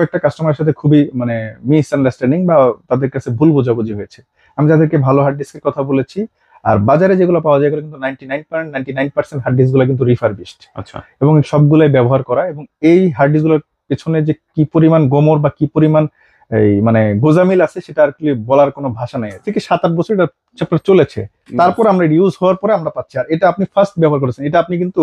কয়েকটা কাস্টমারের সাথে খুবই মানে মিসআন্ডারস্ট্যান্ডিং বা তাদের কাছে ভুল বোঝাবুঝি হয়েছে। আমি যাদেরকে ভালো হার্ড ডিস্কের কথা বলেছি, আর বাজারে যেগুলো পাওয়া যায় এগুলো কিন্তু 99.99% হার্ড ডিস্ক গুলো কিন্তু রিফারবিশড। আচ্ছা, এবং সবগুলাই ব্যবহার করা, এবং এই হার্ড ডিস্ক গুলোর পেছনে যে কি পরিমাণ গোমর বা কি পরিমাণ এই মানে গোজামিল আছে সেটা আর কি বলার কোনো ভাষা নেই। থেকে 7-8 বছর এটা চ্যাপ্টার চলেছে, তারপর আমরা ইউজ হওয়ার পরে আমরা পাচ্ছি। আর এটা আপনি ফার্স্ট ব্যবহার করেছেন, এটা আপনি কিন্তু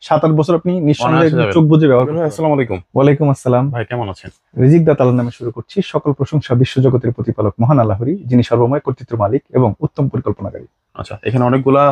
7-8 বছর আপনি নিঃসন্দেহে চোখ বুঝে ব্যবহার করেন। আসসালামু আলাইকুম। ওয়ালাইকুম আসসালাম ভাই কেমন আছেন? রিজিক দা তাআলার নামে শুরু করছি। সকল প্রশংসা বিশ্বজগতের প্রতিপালক মহান আল্লাহরই, যিনি সর্বময় কর্তৃত্বের মালিক এবং উত্তম পরিকল্পনাকারী। আচ্ছা, এখানে অনেকগুলা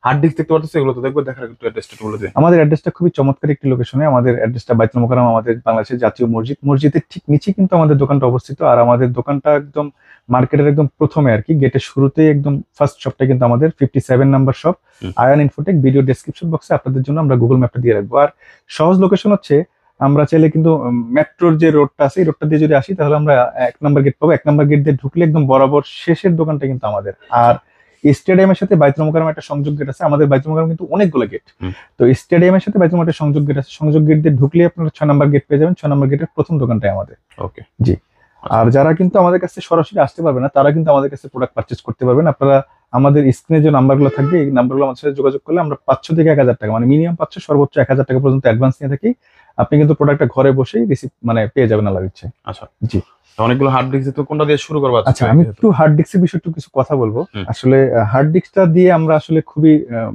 হার্ড ডিস্ক দেখতে পাচ্ছি, এগুলো তো দেখবো, দেখার একটু অ্যাড্রেসটা বলে দিন। আমাদের অ্যাড্রেসটা খুবই চমৎকার একটি লোকেশনে। আমাদের অ্যাড্রেসটা বাইতুল মোকাররম, আমাদের বাংলাদেশের জাতীয় মসজিদ, মসজিদের ঠিক নিচে কিন্তু আমাদের দোকানটা অবস্থিত। আর আমাদের দোকানটা একদম মার্কেটের একদম প্রথমে আর কি, গেটের শুরুতে একদম ফার্স্ট শপটা কিন্তু আমাদের 57 number shop, Ayan Infotech. Video description বক্সে আপনাদের জন্য আমরা গুগল ম্যাপটা দিয়ে রাখবো। আর সহজ লোকেশন হচ্ছে, আমরা চাইলে কিন্তু মেট্রোর যে রোডটা আছে এই রোডটা দিয়ে যদি আসি তাহলে আমরা 1 নাম্বার গেট পাবো। 1 নাম্বার গেট দিয়ে ঢুকলে একদম বরাবর শেষের দোকানটা কিন্তু আমাদের। আর স্টেডিয়ামের সাথে বাইতুল মোকাররম একটা সংযোগ গেট আছে। আমাদের বাইতুল মোকাররম কিন্তু অনেকগুলো গেট, তো স্টেডিয়ামের সাথে বাইতুল মোকাররমের সংযোগ গেট আছে। সংযোগ গেট দিয়ে ঢুকলে আপনারা 6 নাম্বার গেট পেয়ে যাবেন। 6 নাম্বার গেটের প্রথম দোকানটাই আমাদের। ওকে, জি। আর যারা কিন্তু আমাদের কাছে সরাসরি আসতে পারবে না, তারা কিন্তু আমাদের কাছে প্রোডাক্ট পারচেজ করতে পারবেন। আপনারা আমাদের স্ক্রিনে যে নাম্বারগুলো থাকবে এই নাম্বারগুলো আমাদের সাথে যোগাযোগ করলে আমরা 500 থেকে 1000 টাকা, মানে মিনিমাম 500 সর্বোচ্চ 1000 টাকা পর্যন্ত অ্যাডভান্স নিয়ে থাকি। আপনি কিন্তু প্রোডাক্টটা ঘরে বসেই রিসিভ মানে পেয়ে যাবেন আল্লাহর ইচ্ছে। আচ্ছা জি। অনেকগুলো হার্ড ডিস্ক, তো কোনটা দিয়ে শুরু করবো? আচ্ছা, আমি একটু হার্ড ডিস্কের বিষয়ে একটু কিছু কথা বলবো। আসলে হার্ড ডিস্কটা দিয়ে আমরা আসলে খুবই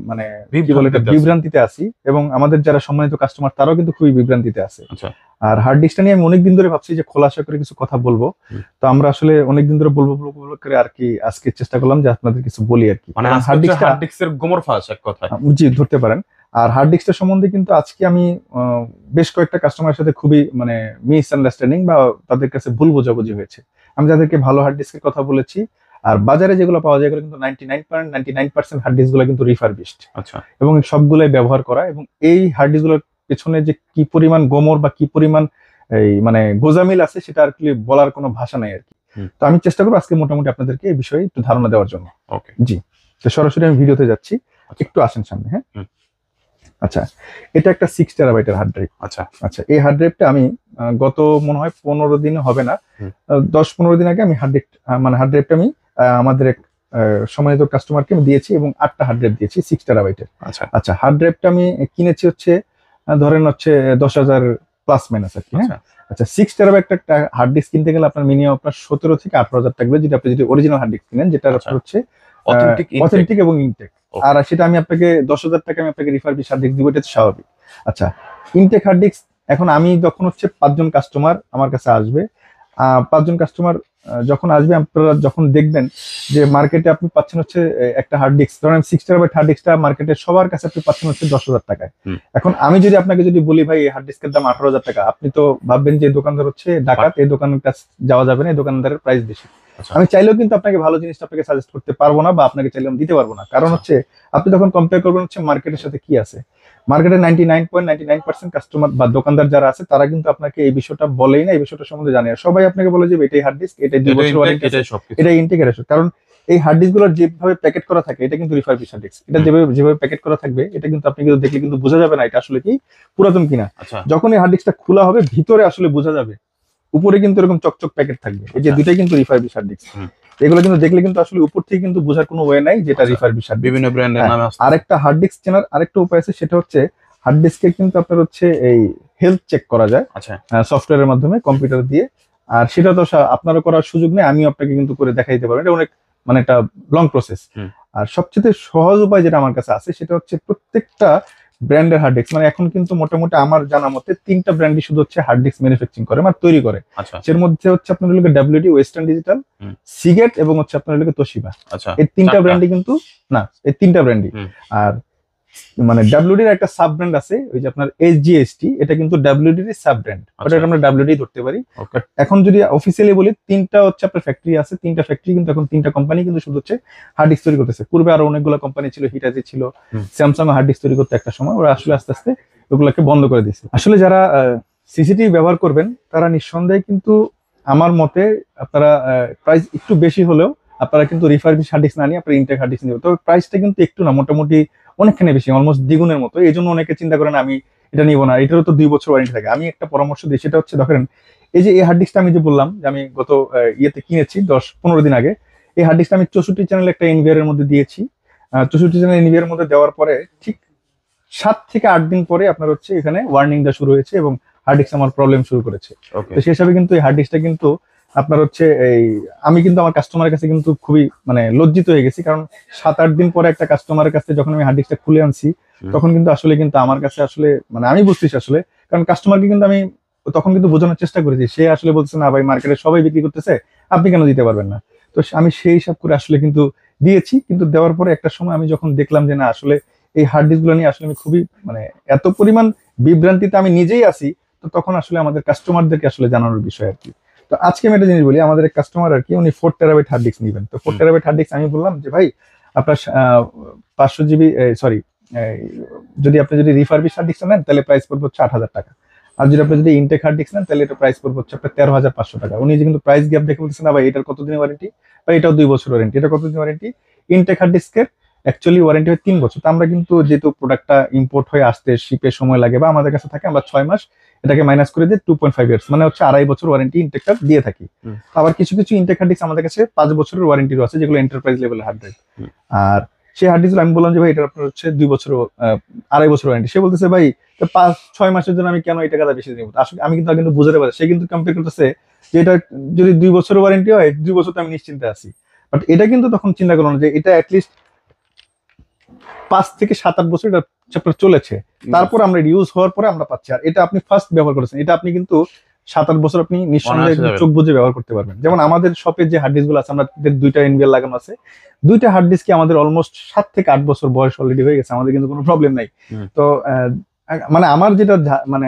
মানে কি বলে এটা, বিভ্রান্তিতে আছি, এবং আমাদের যারা সম্মানিত কাস্টমার তারাও কিন্তু খুবই বিভ্রান্তিতে আছে। আচ্ছা, আর হার্ড ডিস্কটা নিয়ে আমি অনেকদিন ধরে ভাবছি যে খোলাসা করে কিছু কথা বলবো। তো আমরা আসলে অনেকদিন ধরে বলবো করে আর কি আজকে চেষ্টা করলাম যে আপনাদের কিছু বলি আর কি। মানে হার্ড ডিস্কের গোমর ফাঁস এক কথায়, জি ধরতে পারেন। আর হার্ড ডিস্কটা সম্বন্ধে কিন্তু আজকে আমি বেশ কয়েকটা কাস্টমারের সাথে খুবই মানে মিসআন্ডারস্ট্যান্ডিং বা তাদের কাছে ভুল বোঝাবুঝি হয়েছে। আমি যাদেরকে ভালো হার্ড ডিস্কের কথা বলেছি, আর বাজারে যেগুলো পাওয়া যায় এগুলো কিন্তু 99.99% হার্ড ডিস্ক গুলো কিন্তু রিফারবিশড। আচ্ছা, এবং সবগুলাই ব্যবহার করা, এবং এই হার্ড ডিস্ক গুলোর পেছনে যে কি পরিমাণ গোমর বা কি পরিমাণ এই মানে গোজামিল আছে সেটা আর কি বলার কোনো ভাষা নাই আর কি। তো আমি চেষ্টা করবো আজকে মোটামুটি আপনাদেরকে এই বিষয়ে একটু ধারণা দেওয়ার জন্য। ওকে, জি। তো সরাসরি আমি ভিডিওতে যাচ্ছি, একটু আসেন সামনে। হ্যাঁ, আচ্ছা, এটা একটা 6 টেরাবাইটের হার্ড ড্রাইভ। আচ্ছা আচ্ছা, এই হার্ড ড্রাইভটা আমি গত মনে হয় 15 দিন হবে না, 10-15 দিন আগে আমি হার্ড ড্রাইভটা আমি আমাদের এক সম্মানিত কাস্টমারকে আমি দিয়েছি, এবং 8টা হার্ড ড্রাইভ দিয়েছি 6 টেরাবাইটের। আচ্ছা আচ্ছা, হার্ড ড্রাইভটা আমি কিনেছি হচ্ছে ধরেন হচ্ছে 10,000 প্লাস মাইনাস আর কি। হ্যাঁ, আচ্ছা, 6 টেরাবাইট একটা হার্ড ডিস্ক কিনতে গেলে আপনার মিনিমাম আপনার 17 থেকে 18,000 টাকা, যদি আপনি যদি অরিজিনাল হার্ড ডিস্ক কিনেন, যেটা হচ্ছে অথেন্টিক এবং ইনটেক। আর সেটা আমি আপনাকে 10,000 টাকা আমি আপনাকে রিফারবিশ হার্ড ডিস্ক দিব, এটা স্বাভাবিক। আচ্ছা, ইনটেক হার্ড ডিস্ক এখন আমি যখন হচ্ছে 5 জন কাস্টমার আমার কাছে আসবে, 5 জন কাস্টমার যখন আসবে, আপনারা যখন দেখবেন যে মার্কেটে আপনি পাচ্ছেন হচ্ছে একটা হার্ড ডিস্ক, ধরেন 6 টেরাবাইট হার্ড ডিস্কটা মার্কেটে সবার কাছে আপনি পাচ্ছেন হচ্ছে 10,000 টাকায়। এখন আমি যদি আপনাকে যদি বলি ভাই এই হার্ড ডিস্কের দাম 18,000 টাকা, আপনি তো ভাববেন যে দোকানদার হচ্ছে ডাকাত, এই দোকানের কাছে যাওয়া যাবে না, এই দোকানদারের প্রাইস বেশি। আমি চাইলেও কিন্তু আপনাকে ভালো জিনিসটা আপনাকে সাজেস্ট করতে পারবো না, বা আপনাকে চাইলেও দিতে পারবো না। কারণ হচ্ছে আপনি তখন কম্পেয়ার করবেন হচ্ছে মার্কেটের সাথে কি আছে। মার্কেটে 99.99% কাস্টমার বা দোকানদার যারা আছে তারা কিন্তু আপনাকে এই বিষয়টা বলেই না, এই বিষয়টা সম্বন্ধে জানে না। সবাই আপনাকে বলে যে এটাই হার্ড ডিস্ক, এটাই 2 বছর ওয়ারেন্টি, এটাই ইন্টিগ্রেশন। কারণ এই হার্ড ডিস্ক গুলোর যেভাবে প্যাকেট করা থাকে এটা কিন্তু রিফারবিশ হার্ড ডিস্ক। এটা যেভাবে প্যাকেট করা থাকবে এটা কিন্তু আপনি কিন্তু দেখলে কিন্তু বোঝা যাবে না এটা আসলে কি পুরাতন কিনা। যখন এই হার্ড ডিস্কটা খোলা হবে ভিতরে আসলে বোঝা যাবে, উপরে কিন্তু এরকম চকচক প্যাকেট থাকবে। এই যে দুটাই কিন্তু রিফারবিশ হার্ড ডিস্ক। এগুলো কিন্তু দেখলে কিন্তু আসলে উপর থেকে কিন্তু বোঝার কোনো ওয়ে নাই যেটা রিফারবিশ হার্ড ডিস্ক। বিভিন্ন ব্র্যান্ডের নামে আছে। আরেকটা হার্ড ডিস্ক চেনার আরেকটা উপায় আছে, সেটা হচ্ছে হার্ড ডিস্কের কিন্তু আপনার হচ্ছে এই হেলথ চেক করা যায় সফটওয়্যারের মাধ্যমে কম্পিউটার দিয়ে। আর সেটা তো আপনারও করার সুযোগ নেই, আমিও আপনাকে কিন্তু করে দেখাই দিতে পারবো। এটা অনেক মানে একটা লং প্রসেস। আর সবচেয়ে সহজ উপায় যেটা আমার কাছে আছে সেটা হচ্ছে প্রত্যেকটা ব্র্যান্ডের হার্ড ডিস্ক, মানে এখন কিন্তু মোটামুটি আমার জানা মতে 3টা ব্র্যান্ডই শুধু হচ্ছে হার্ড ডিস্ক ম্যানুফ্যাকচারিং করে, মানে তৈরি করে। এর মধ্যে হচ্ছে আপনার ডাব্লিউডি, ওয়েস্টার্ন ডিজিটাল, সিগেট এবং হচ্ছে আপনার তোশিবা। এই 3টা ব্র্যান্ডই কিন্তু না, এই 3টা ব্র্যান্ডই। আর মানে ডাব্লিউডি এর একটা সাব ব্র্যান্ড আছে, ওই যে আপনার এসজিএসটি, এটা কিন্তু ডাব্লিউডি এর সাব ব্র্যান্ড, ওটা আমরা ডাব্লিউডি ধরতে পারি। এখন যদি অফিসিয়ালি বলি 3টা হচ্ছে আপনার ফ্যাক্টরি আছে, 3টা ফ্যাক্টরি কিন্তু এখন 3টা কোম্পানি কিন্তু শুধু হচ্ছে হার্ড ডিস্ক তৈরি করতেছে। পূর্বে আরো অনেকগুলো কোম্পানি ছিল, হিটাচি ছিল, স্যামসাং হার্ড ডিস্ক তৈরি করতে একটা সময়, ওরা আসলে আস্তে আস্তে ওগুলোকে বন্ধ করে দিয়েছে। আসলে যারা সিসিটিভি ব্যবহার করবেন তারা নিঃসন্দেহে কিন্তু আমার মতে আপনারা প্রাইস একটু বেশি হলেও আপনারা কিন্তু রিফারবিশ হার্ড ডিস্ক না নিয়ে আপনারা ইনটেক হার্ড ডিস্ক নিতে হবে। তবে প্রাইসটা কিন্তু একটু না, মোটামুটি অনেকখানি বেশি, অলমোস্ট দ্বিগুণের মতো। এই জন্য অনেকে চিন্তা করেন আমি এটা নিবো না, এটারও তো 2 বছর ওয়ারেন্টি থাকে। আমি একটা পরামর্শ দিই, সেটা হচ্ছে ধরেন এই যে এই হার্ড ডিস্কটা আমি যে বললাম যে আমি গত ইয়েতে কিনেছি 10-15 দিন আগে, এই হার্ড ডিস্কটা আমি 64 চ্যানেল একটা এনভিআর এর মধ্যে দিয়েছি। 64 চ্যানেল এনভিআর এর মধ্যে দেওয়ার পরে ঠিক 7 থেকে 8 দিন পরে আপনার হচ্ছে এখানে ওয়ার্নিং দেওয়া শুরু হয়েছে এবং হার্ড ডিস্ক আমার প্রবলেম শুরু করেছে। ওকে তো সেই হিসাবে কিন্তু এই হার্ড ডিস্কটা কিন্তু আপনার হচ্ছে এই, আমি কিন্তু আমার কাস্টমারের কাছে কিন্তু খুবই মানে লজ্জিত হয়ে গেছি, কারণ 7-8 দিন পরে একটা কাস্টমারের কাছে যখন আমি হার্ড ডিস্কটা খুলে আনছি তখন কিন্তু আসলে কিন্তু আমার কাছে আসলে মানে আমি বুঝতেছি আসলে, কারণ কাস্টমারকে কিন্তু আমি তখন কিন্তু বোঝানোর চেষ্টা করেছি, সে আসলে বলছে না ভাই মার্কেটে সবাই বিক্রি করতেছে, আপনি কেন দিতে পারবেন না। তো আমি সেই হিসাব করে আসলে কিন্তু দিয়েছি, কিন্তু দেওয়ার পরে একটা সময় আমি যখন দেখলাম যে না আসলে এই হার্ড ডিস্ক গুলো নিয়ে আসলে আমি খুবই মানে এত পরিমাণ বিভ্রান্তিতে আমি নিজেই আছি, তো তখন আসলে আমাদের কাস্টমারদেরকে আসলে জানানোর বিষয় আর কি। তো আজকে আমি একটা জিনিস বলি, আমাদের এক কাস্টমার আর কি, উনি 4 টেরাবাইট হার্ড ডিস্ক নিবেন। তো 4 টেরাবাইট হার্ড ডিস্ক আমি বললাম যে ভাই আপনার 500 জিবি সরি, যদি আপনি যদি রিফারবিশ হার্ড ডিস্ক নেন তাহলে প্রাইস পড়বে হচ্ছে 8,000 টাকা। আর যদি আপনি যদি ইনটেক হার্ড ডিস্ক নেন তাহলে এটা প্রাইস পড়বে হচ্ছে আপনার 13,500 টাকা। উনি যে কিন্তু প্রাইস গ্যাপ দেখে বলতেছে না ভাই এটার কতদিন ওয়ারেন্টি, বা এটাও 2 বছর ওয়ারেন্টি, এটা কতদিন ওয়ারেন্টি। ইনটেক হার্ড ডিস্কের অ্যাকচুয়ালি ওয়ারেন্টি হয় 3 বছর। তো আমরা কিন্তু যেহেতু প্রোডাক্টটা ইম্পোর্ট হয়ে আসতে শিপে সময় লাগে বা আমাদের কাছে থাকে, আমরা 6 মাস এটাকে মাইনাস করে দিয়ে 2.5 ইয়ার্স মানে হচ্ছে 2.5 বছর ওয়ারেন্টি ইনটেকটা দিয়ে থাকি। আবার কিছু কিছু ইনটেক হার্ড ডিস্ক আমাদের কাছে 5 বছরের ওয়ারেন্টিও আছে, যেগুলো এন্টারপ্রাইজ লেভেলের হার্ড ড্রাইভ। আর সেই হার্ড ডিস্ক আমি বললাম যে ভাই এটা আপনার হচ্ছে 2 বছর 2.5 বছর ওয়ারেন্টি। সে বলতেছে ভাই 5-6 মাসের জন্য আমি কেন এই টাকাটা বেশি দিব। আসলে আমি কিন্তু কিন্তু বুঝাতে পারি, সে কিন্তু কম্পেয়ার করতেছে যে এটা যদি 2 বছর ওয়ারেন্টি হয় 2 বছর তো আমি নিশ্চিন্তে আছি। বাট এটা কিন্তু তখন চিন্তা করলো না যে এটা অ্যাটলিস্ট 5 থেকে 7-8 বছর এটা আপনার চলেছে, তারপর আমরা ইউজ হওয়ার পরে আমরা পাচ্ছি। আর এটা আপনি ফার্স্ট ব্যবহার করেছেন, এটা আপনি কিন্তু 7-8 বছর আপনি নিঃসন্দেহে অনায়াসে যাবে। চোখ বুজে ব্যবহার করতে পারবেন। যেমন আমাদের শপে যে হার্ড ডিস্ক গুলো আছে, আমাদের 2টা এনভিআর লাগানো আছে, 2টা হার্ড ডিস্কে আমাদের অলমোস্ট 7 থেকে 8 বছর বয়স অলরেডি হয়ে গেছে, আমাদের কিন্তু কোনো প্রবলেম নাই। তো মানে আমার যেটা মানে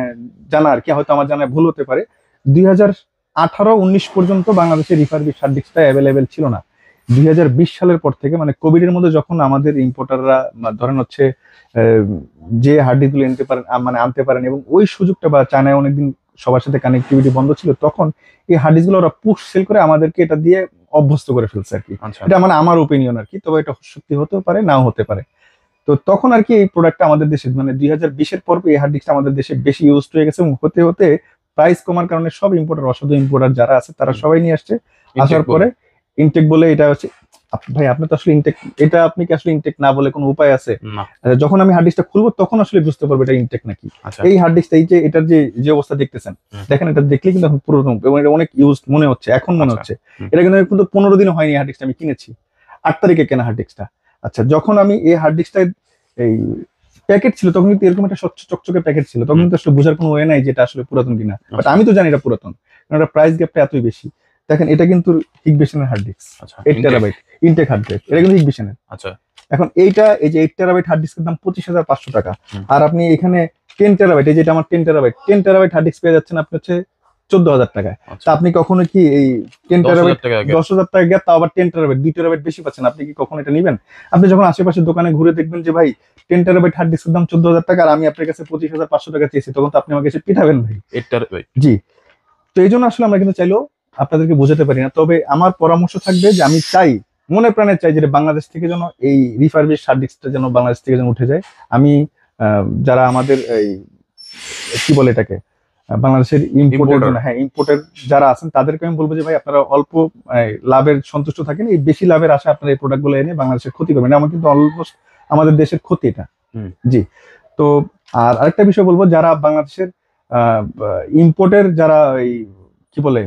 জানা আর কি, হয়তো আমার জানা ভুল হতে পারে, 2018-19 পর্যন্ত বাংলাদেশে রিফারবিশ হার্ড ডিস্কটা অ্যাভেলেবেল ছিল না। 2020 সালের পর থেকে মানে কোভিড এর মধ্যে যখন আমাদের ইম্পোর্টাররা ধরেন হচ্ছে যে হার্ড ডিস্ক গুলো আনতে পারেন মানে আনতে পারেন, এবং ওই সুযোগটা বা চায়নায় অনেকদিন সবার সাথে কানেক্টিভিটি বন্ধ ছিল, তখন এই হার্ড ডিস্ক গুলো ওরা পুশ সেল করে আমাদেরকে এটা দিয়ে অভ্যস্ত করে ফেলছে আর কি। এটা মানে আমার ওপিনিয়ন আর কি, তবে এটা সত্যি হতেও পারে নাও হতে পারে। তো তখন আর কি এই প্রোডাক্টটা আমাদের দেশে মানে 2020-এর পর এই হার্ড ডিস্কটা আমাদের দেশে বেশি ইউজ হয়ে গেছে, এবং হতে হতে প্রাইস কমার কারণে সব ইম্পোর্টার অসাধু ইম্পোর্টার যারা আছে তারা সবাই নিয়ে আসছে। আসার পরে ইনটেক বলে এটা হচ্ছে ভাই আপনি তো আসলে ইনটেক, এটা আপনি কি আসলে ইনটেক না বলে কোনো উপায় আছে? যখন আমি হার্ড ডিস্কটা খুলবো তখন আসলে বুঝতে পারবো এটা ইনটেক নাকি। এই হার্ড ডিস্কটা এই যে এটার যে অবস্থা দেখতেছেন, দেখেন এটা দেখলে কিন্তু এখন পুরোনো এবং এটা অনেক ইউজ মনে হচ্ছে, এখন মনে হচ্ছে। এটা কিন্তু 15 দিনও হয়নি হার্ড ডিস্কটা আমি কিনেছি, 8 তারিখে কেনা হার্ড ডিস্কটা। আচ্ছা, যখন আমি এই হার্ড ডিস্কটা এই প্যাকেট ছিল তখন কিন্তু এরকম একটা স্বচ্ছ চকচকে প্যাকেট ছিল, তখন কিন্তু আসলে বোঝার কোনো ওয়ে নাই যেটা আসলে পুরাতন কিনা। বাট আমি তো জানি এটা পুরাতন, কারণ এটা প্রাইস গ্যাপটা এতই বেশি। দেখেন এটা কিন্তু হিগবিশনের হার্ড ডিস্ক, 8 টেরাবাইট ইনটেক হার্ড ডিস্ক, এটা কিন্তু হিগবিশনের। আচ্ছা, এখন এইটা এই যে 8 টেরাবাইট হার্ড ডিস্কের দাম 25,500 টাকা। আর আপনি এখানে 10 টেরাবাইট, এই যেটা আমার 10 টেরাবাইট হার্ড ডিস্ক পেয়ে যাচ্ছেন আপনি হচ্ছে 14,000 টাকায়। তা আপনি কখনো কি এই 10 টেরাবাইট 10,000 টাকা গেপ, তাও আবার 10 টেরাবাইট 2 টেরাবাইট বেশি পাচ্ছেন, আপনি কি কখনো এটা নেবেন? আপনি যখন আশেপাশের দোকানে ঘুরে দেখবেন যে ভাই 10 টেরাবাইট হার্ড ডিস্কের দাম 14,000 টাকা আর আমি আপনার কাছে 25,500 টাকা চেয়েছি, তখন তো আপনি আমাকে এসে পিঠাবেন ভাই। 8 টেরাবাইট। জি, তো এই জন্য আসলে আমরা কিন্তু চাইলেও আপনাদেরকে বোঝাতে পারি না। তবে আমার পরামর্শ থাকবে যে আমি চাই, মনে প্রাণে চাই যে বাংলাদেশ থেকে যেন এই রিফারবিশ হার্ড ডিস্কটা যেন বাংলাদেশ থেকে যেন উঠে যায়। আমি যারা আমাদের এই কি বলে এটাকে বাংলাদেশের ইম্পোর্টের জন্য, হ্যাঁ ইম্পোর্টের যারা আছেন তাদেরকে আমি বলবো যে ভাই আপনারা অল্প লাভের সন্তুষ্ট থাকেন, এই বেশি লাভের আশা আপনারা এই প্রোডাক্ট গুলো এনে বাংলাদেশের ক্ষতি করবেন, আমার কিন্তু অলমোস্ট আমাদের দেশের ক্ষতি এটা। জি, তো আর আরেকটা বিষয় বলবো, যারা বাংলাদেশের ইম্পোর্টের যারা এই কি বলে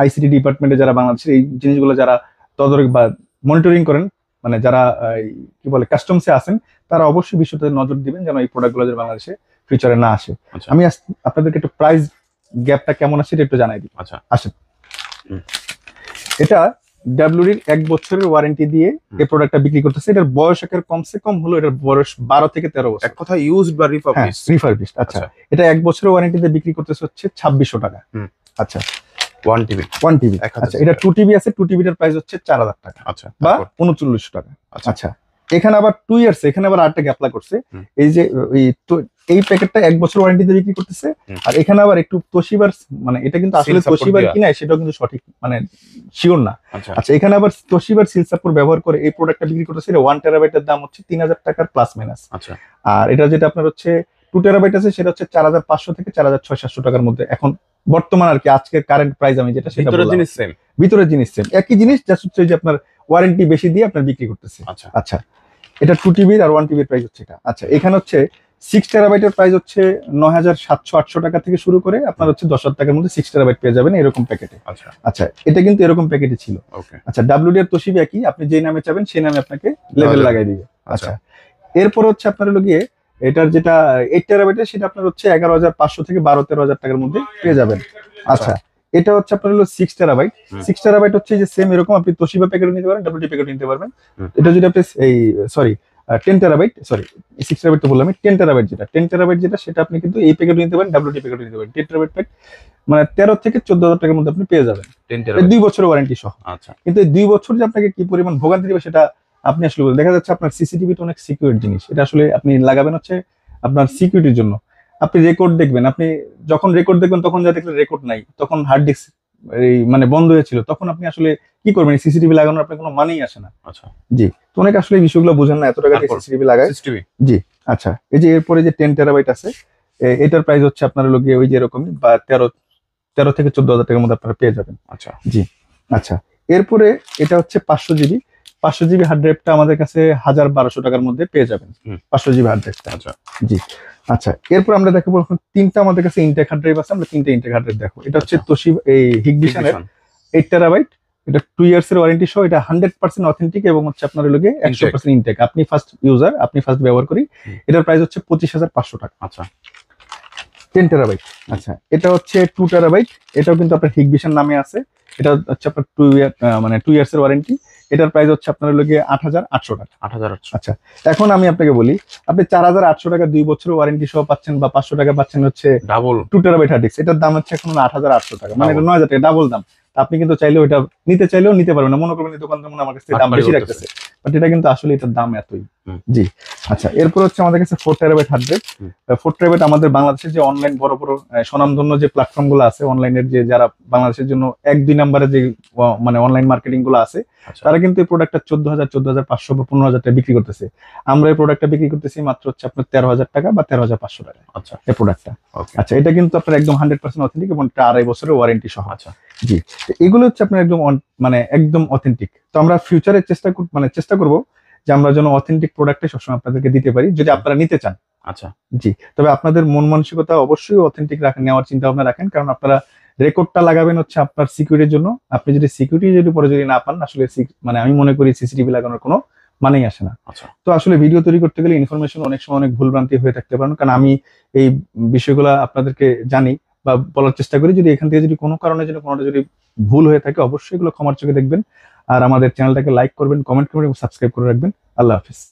আইসিটি ডিপার্টমেন্টে যারা বাংলাদেশের এই জিনিসগুলো যারা তদারক বা মনিটরিং করেন, মানে যারা কি বলে কাস্টমসে আছেন, তারা অবশ্যই বিষয়তে নজর দিবেন যেন এই প্রোডাক্টগুলো যেন বাংলাদেশে ফিউচারে না আসে। আমি আপনাদেরকে একটু প্রাইস গ্যাপটা কেমন আছে এটা একটু জানাই দিই। আচ্ছা, আসেন। এটা ডাব্লিউডির 1 বছরের ওয়ারেন্টি দিয়ে এই প্রোডাক্টটা বিক্রি করতেছে। এটার বয়স একের কমসে কম হলো এটার বয়স 12 থেকে 13 বছর। এক কথা ইউজড বা রিফারবিশড। আচ্ছা, এটা 1 বছরের ওয়ারেন্টি দিয়ে বিক্রি করতেছে হচ্ছে 2600 টাকা। আচ্ছা, 1 টিবি। আচ্ছা, এটা 2 টিবি আছে, 2 টিবিটার প্রাইস হচ্ছে 4000 টাকা। আচ্ছা, বা 3900 টাকা। আচ্ছা, এখানে আবার 2 ইয়ার্স, এখানে আবার আরেকটা গ্যাপ করছে। এই যে এই প্যাকেটটা 1 বছর ওয়ারেন্টিতে বিক্রি করতেছে, আর এখানে আবার একটু তোশিবার, মানে এটা কিন্তু আসলে তোশিবার কিনা সেটাও কিন্তু সঠিক মানে শিওর না। আচ্ছা, এখানে আবার তোশিবার সিল সাপোর্ট ব্যবহার করে এই প্রোডাক্টটা বিক্রি করতেছে। 1 টেরাবাইটের দাম হচ্ছে 3000 টাকার প্লাস মাইনাস। আচ্ছা, আর এটা যেটা আপনার হচ্ছে 2 টেরাবাইট আছে সেটা হচ্ছে 4500 থেকে 4600 টাকার মধ্যে এখন বর্তমান আর কি আজকের কারেন্ট প্রাইস আমি যেটা সেটা ভিতরের বললাম। জিনিস সেম। ভিতরের জিনিস সেম, একই জিনিস, জাস্ট হচ্ছে যে আপনার ওয়ারেন্টি বেশি দিয়ে আপনার বিক্রি করতেছে। আচ্ছা আচ্ছা, এটা 2 টিবির আর 1 টিবির প্রাইস হচ্ছে এটা। আচ্ছা, এখানে হচ্ছে 6 টেরাবাইটের প্রাইস হচ্ছে 9700-800 টাকা থেকে শুরু করে আপনার হচ্ছে 10,000 টাকার মধ্যে 6 টেরাবাইট পেয়ে যাবেন এরকম প্যাকেটে। আচ্ছা আচ্ছা, এটা কিন্তু এরকম প্যাকেটে ছিল। ওকে আচ্ছা, ডাব্লিউডি আর তোশিবা একই, আপনি যেই নামে চাবেন সেই নামে আপনাকে লেভেল যাবে। লাগাই দিবে। আচ্ছা। আচ্ছা, এরপর হচ্ছে আপনার হলো গিয়ে এটার যেটা 8 টেরাবাইটের সেটা আপনার হচ্ছে 11,500 থেকে 12-13,000 টাকার মধ্যে পেয়ে যাবেন। আচ্ছা, এটা হচ্ছে আপনার হলো 6 টেরাবাইট। হুম। 6 টেরাবাইট হচ্ছে যে সেম এরকম, আপনি তোশিবা প্যাকেটও নিতে পারেন, ডাব্লিউডি প্যাকেটও নিতে পারবেন। হুম। এটা যদি আপনি এই সরি 10 টেরাবাইট, সরি 6 টেরাবাইট তো বললাম, 10 টেরাবাইট যেটা 10 টেরাবাইট যেটা সেটা আপনি কিন্তু এই প্যাকেটও নিতে পারেন, ডাব্লিউডি প্যাকেটও নিতে পারেন। 10 টেরাবাইট প্যাক মানে 13 থেকে 14,000 টাকার মধ্যে আপনি পেয়ে যাবেন 10 এই টেরাবাইট। 2 বছরের ওয়ারেন্টি সহ। আচ্ছা কিন্তু এই 2 বছর যে আপনাকে কি পরিমাণ ভোগান্তি দেবে সেটা আপনি আসলে বলবেন। দেখা যাচ্ছে আপনার সিসিটিভিটা অনেক সিকিউর জিনিস, এটা আসলে আপনি লাগাবেন হচ্ছে আপনার সিকিউরিটির জন্য। আপনি রেকর্ড দেখবেন, আপনি যখন রেকর্ড দেখবেন তখন যা দেখলেন রেকর্ড নাই, তখন হার্ড ডিস্ক এই মানে বন্ধ হয়েছিল, তখন আপনি আসলে কি করবেন? সিসিটিভি লাগানোর আপনার কোনো মানেই আসে না। আচ্ছা জি, তো অনেকে আসলে এই বিষয়গুলো বুঝেন না, এত টাকা দিয়ে তারপর? সিসিটিভি লাগায়। সিসিটিভি। জি, আচ্ছা, এই যে এরপরে যে 10 টেরাবাইট আছে এটার প্রাইস হচ্ছে আপনার হলো গিয়ে ওই যে এরকমই বা 13 থেকে 14,000 টাকার মধ্যে আপনারা পেয়ে যাবেন। আচ্ছা জি, আচ্ছা, এরপরে এটা হচ্ছে 500 জিবি। 500 জিবি হার্ড ড্রাইভটা আমাদের কাছে 1,1200 টাকার মধ্যে পেয়ে যাবেন। হুম। 500 জিবি হার্ড ড্রাইভটা। আচ্ছা জি, আচ্ছা, এরপর আমরা দেখাবো এখন তিনটা আমাদের কাছে ইনটেক হার্ড ড্রাইভ আছে, আমরা তিনটা ইনটেক হার্ড ড্রাইভ দেখো। এটা হচ্ছে আচ্ছা। তোশিবা এই হিগবিশনের Ignition। 8 টেরাবাইট, এটা 2 ইয়ার্স এর ওয়ারেন্টি সহ, এটা 100% অথেন্টিক এবং হচ্ছে আপনার হলো গিয়ে 100% ইনটেক। আপনি ফার্স্ট ইউজার, আপনি ফার্স্ট ব্যবহার করি। হুম। এটার প্রাইস হচ্ছে 25,500 টাকা। আচ্ছা 10 টেরাবাইট। আচ্ছা, এটা হচ্ছে 2 টেরাবাইট, এটাও কিন্তু আপনার হিগবিশন নামে আছে। এটা হচ্ছে আপনার 2 ইয়ার মানে 2 ইয়ার্স এর ওয়ারেন্টি। এটার প্রাইস হচ্ছে আপনার হলো গিয়ে 8,800 টাকা। 8,800। আচ্ছা, এখন আমি আপনাকে বলি, আপনি 4,800 টাকা 2 বছরের ওয়ারেন্টি সহ পাচ্ছেন বা 500 টাকা পাচ্ছেন হচ্ছে ডাবল 2 টেরাবাইট হার্ড ডিস্ক। এটার দাম হচ্ছে এখন 8,800 টাকা, মানে এটা Double। 9,000 টাকা, ডাবল দাম। আপনি কিন্তু চাইলেও এটা নিতে চাইলেও নিতে পারবেন না, মনে করবেন এই দোকানদার মনে হয় আমার কাছে দাম বাটপারি বেশি করতেছে। রাখতেছে, বাট এটা কিন্তু আসলে এটার দাম এতই। হুম। জি, আচ্ছা, এরপর হচ্ছে আমাদের কাছে 4 টেরাবাইট হার্ড ড্রাইভ। হুম। 4 টেরাবাইট আমাদের বাংলাদেশের যে অনলাইন বড় বড় স্বনামধন্য যে প্ল্যাটফর্ম গুলো আছে অনলাইনের, যে যারা বাংলাদেশের জন্য 1-2 নম্বরে যে মানে অনলাইন মার্কেটিং গুলো আছে, আচ্ছা তারা কিন্তু এই প্রোডাক্টটা 14,000, 14,500 বা 15,000 টাকা বিক্রি করতেছে। আমরা এই প্রোডাক্টটা বিক্রি করতেছি মাত্র হচ্ছে আপনার 13,000 টাকা বা 13,500 টাকা আচ্ছা এই প্রোডাক্টটা। ওকে আচ্ছা, এটা কিন্তু আপনার একদম 100% অথেন্টিক এবং এটা 2.5 বছরের ওয়ারেন্টি সহ। আচ্ছা জি, তো এগুলো হচ্ছে আপনার একদম মানে একদম অথেন্টিক। তো আমরা ফিউচারে চেষ্টা করব যে আমরা যেন অথেন্টিক প্রোডাক্টে সবসময় আপনাদেরকে দিতে পারি, যদি আপনারা নিতে চান। আচ্ছা জি, তবে আপনাদের মন মানসিকতা অবশ্যই অথেন্টিক রাখেন, নেওয়ার চিন্তা ভাবনা রাখেন, কারণ আপনারা রেকর্ডটা লাগাবেন হচ্ছে আপনার সিকিউরিটির জন্য। আপনি যদি সিকিউরিটি পরে যদি না পান, আসলে মানে আমি মনে করি সিসিটিভি লাগানোর কোনো মানেই আসে না। আচ্ছা তো আসলে ভিডিও তৈরি করতে গেলে ইনফরমেশন অনেক সময় অনেক ভুলভ্রান্তি হয়ে থাকতে পারেন, কারণ আমি এই বিষয়গুলো আপনাদেরকে জানি বা বলার চেষ্টা করি। যদি এখান থেকে যদি কোনো কারণে যদি কোনোটা যদি ভুল হয়ে থাকে, অবশ্যই এগুলো ক্ষমার চোখে দেখবেন। আর আমাদের চ্যানেলটাকে লাইক করবেন, কমেন্ট করবেন এবং সাবস্ক্রাইব করে রাখবেন। আল্লাহ হাফিজ।